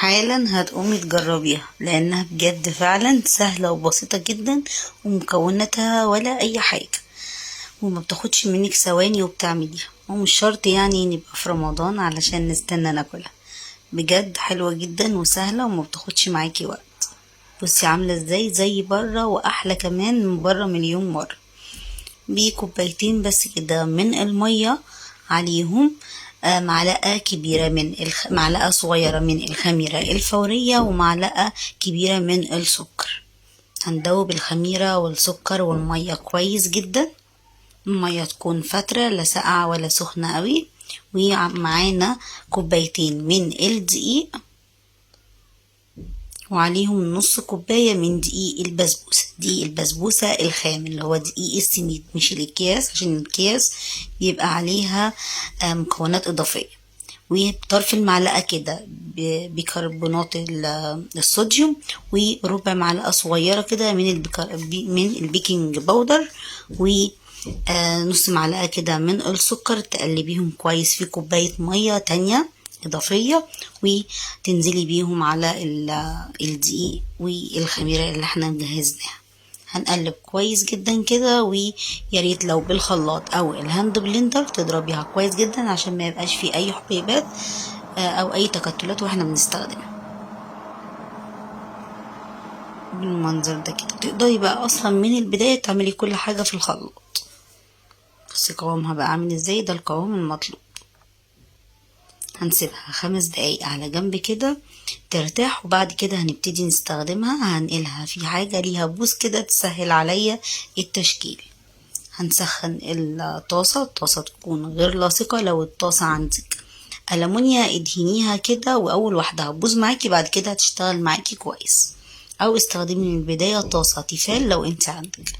حالا هتقومي تجربيها لانها بجد فعلا سهلة وبسيطة جدا، ومكوناتها ولا اي حاجة، وما بتاخدش منك ثواني وبتعمليها، ومش شرط يعني نبقى في رمضان علشان نستنى ناكلها. بجد حلوة جدا وسهلة وما بتاخدش معاكي وقت. بصي عاملة ازاي، زي بره واحلى كمان من بره مليون مرة. بكوبايتين بس كده من المية، عليهم معلقة كبيرة معلقة صغيرة من الخميرة الفورية، ومعلقة كبيرة من السكر. هندوب الخميرة والسكر والمية كويس جدا. المية تكون فترة، لا ساقعة ولا سخنة قوي. ومعانا كوبايتين من الدقيق، وعليهم نص كوباية من دقيق البسبوسة الخام اللي هو دقيق السميد، مش الأكياس، عشان الأكياس بيبقى عليها مكونات إضافية. وبطرف المعلقة كده بيكربونات الصوديوم، وربع معلقة صغيرة كده من البيكنج باودر، ونص معلقة كده من السكر. تقلبيهم كويس في كوباية مية تانية إضافية، وتنزلي بيهم على الدقيق والخميرة اللي احنا مجهزناها. هنقلب كويس جدا كده، وياريت لو بالخلاط او الهاند بلندر تضربيها كويس جدا عشان ما يبقاش فيه اي حبيبات او اي تكتلات واحنا بنستخدمها. بالمنظر ده كده تقدري بقى اصلا من البداية تعملي كل حاجة في الخلاط. بصي قوامها بقى عامل ازاي، ده القوام المطلوب. هنسيبها 5 دقايق على جنب كده ترتاح، وبعد كده هنبتدي نستخدمها. هنقلها في حاجة ليها بوز كده تسهل عليا التشكيل. هنسخن الطاسة تكون غير لاصقة. لو الطاسة عندك ألمونيا ادهنيها كده، وأول واحدة هتبوظ معاكي بعد كده هتشتغل معاكي كويس. أو استخدمي من البداية طاسة تيفال لو انت عندك.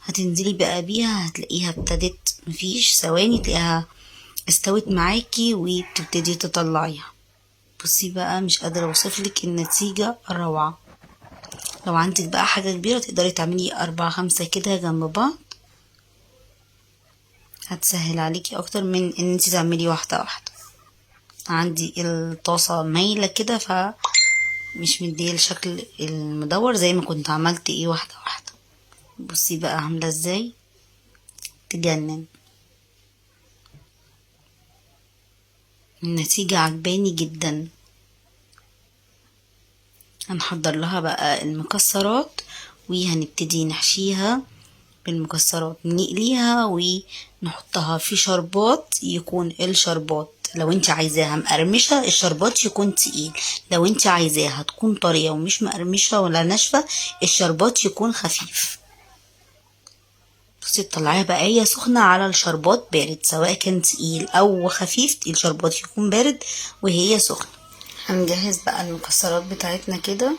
هتنزلي بقى بيها، هتلاقيها ابتدت مفيش ثواني تلاقيها استوت معاكي وبتبتدي تطلعيها. بصي بقى مش قادرة اوصفلك النتيجة روعة. لو عندك بقى حاجة كبيرة تقدري تعملي 4 5 كده جنب بعض، هتسهل عليكي اكتر من ان انت تعملي واحدة واحدة. عندي الطاسة مايلة كده فمش مديه الشكل المدور زي ما كنت عملت واحدة واحدة. بصي بقى عاملة ازاي، تجنن. النتيجة عجباني جدا. هنحضر لها بقى المكسرات، وهنبتدي نحشيها بالمكسرات، نقليها ونحطها في شربات. يكون الشربات لو انت عايزاها مقرمشة الشربات يكون تقيل، لو انت عايزاها تكون طرية ومش مقرمشة ولا ناشفة الشربات يكون خفيف. بصي تطلعيها بقى هي سخنة على الشربات بارد، سواء كان تقيل او خفيف الشربات يكون بارد وهي سخنة. هنجهز بقى المكسرات بتاعتنا كده.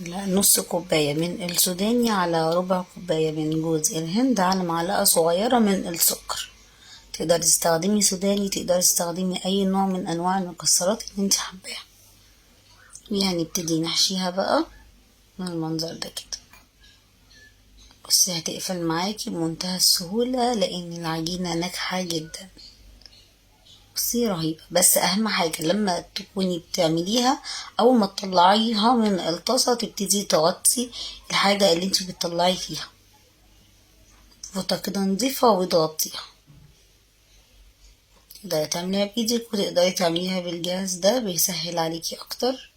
نص كوباية من السوداني، على ربع كوباية من جوز الهند، على معلقة صغيرة من السكر. تقدري تستخدمي سوداني، تقدري تستخدمي اي نوع من انواع المكسرات اللي انت حباها. وهنبتدي نحشيها بقى من المنظر ده كده. بصي هتقفل معاكي بمنتهى السهولة لان العجينة ناجحة جدا. بصي رهيبة. بس اهم حاجة لما تكوني بتعمليها اول ما تطلعيها من الطاسة تبتدي تغطي الحاجة اللي انت بتطلعي فيها فوطة كده نضيفة وتغطيها. تقدري تعمليها بايدك وتقدري تعمليها بالجهاز ده، بيسهل عليكي اكتر.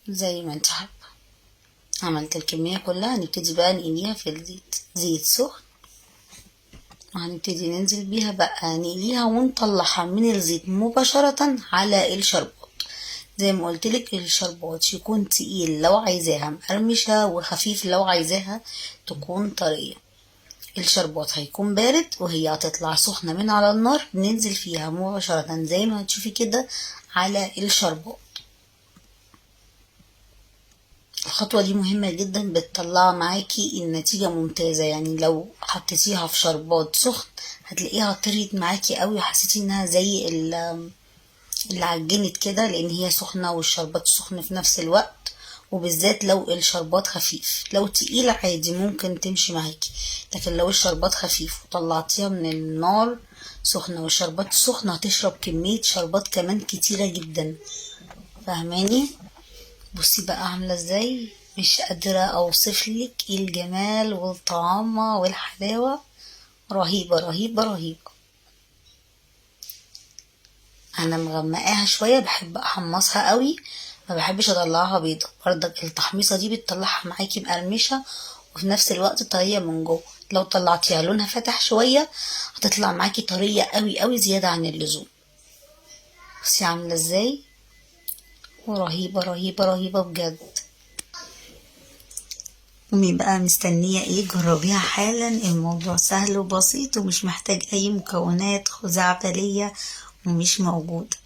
زي ما انت حابة. عملت الكمية كلها، هنبتدي بقى نقليها في الزيت، زيت سخن، وهنبتدي ننزل بيها بقى نقليها ونطلعها من الزيت مباشرة على الشربات. زي ما قلتلك الشربات يكون تقيل لو عايزاها مقرمشة، وخفيف لو عايزاها تكون طرية. الشربات هيكون بارد وهي هتطلع سخنة من على النار، ننزل فيها مباشرة زي ما هتشوفي كده على الشربات. الخطوة دي مهمة جدا، بتطلع معاكي النتيجة ممتازة. يعني لو حطيتيها في شربات سخن هتلاقيها طريت معاكي قوي، وحسيتي انها زي اللي عجنت كده، لان هي سخنة والشربات سخن في نفس الوقت، وبالذات لو الشربات خفيف. لو تقيل عادي ممكن تمشي معاكي، لكن لو الشربات خفيف وطلعتيها من النار سخنة والشربات سخنة هتشرب كمية شربات كمان كتيرة جدا، فاهماني؟ بصي بقى عاملة ازاي، مش قادرة اوصفلك ايه الجمال والطعامة والحلاوة، رهيبة رهيبة رهيبة. انا مغمقاها شوية، بحب احمصها قوي، ما بحبش اطلعها بيضة. برضك التحميصة دي بتطلعها معاكي مقرمشة وفي نفس الوقت طرية من جوه. لو طلعتيها لونها فاتح شوية هتطلع معاكي طرية قوي قوي زيادة عن اللزوم. بصي عاملة ازاي، ورهيبة رهيبة رهيبة بجد. قومي بقى مستنية ايه، جربيها حالا. الموضوع سهل وبسيط ومش محتاج اي مكونات خزعبلية ومش موجودة.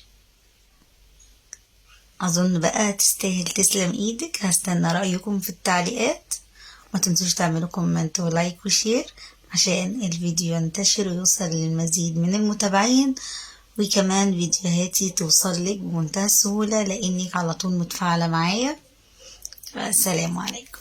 اظن بقى تستاهل، تسلم ايدك. هستنى رأيكم في التعليقات، ما تنسوش تعملوا كومنت ولايك وشير عشان الفيديو ينتشر ويوصل للمزيد من المتابعين، وكمان فيديوهاتي توصل لك بمنتهى السهولة لانك على طول متفاعلة معايا. السلام عليكم.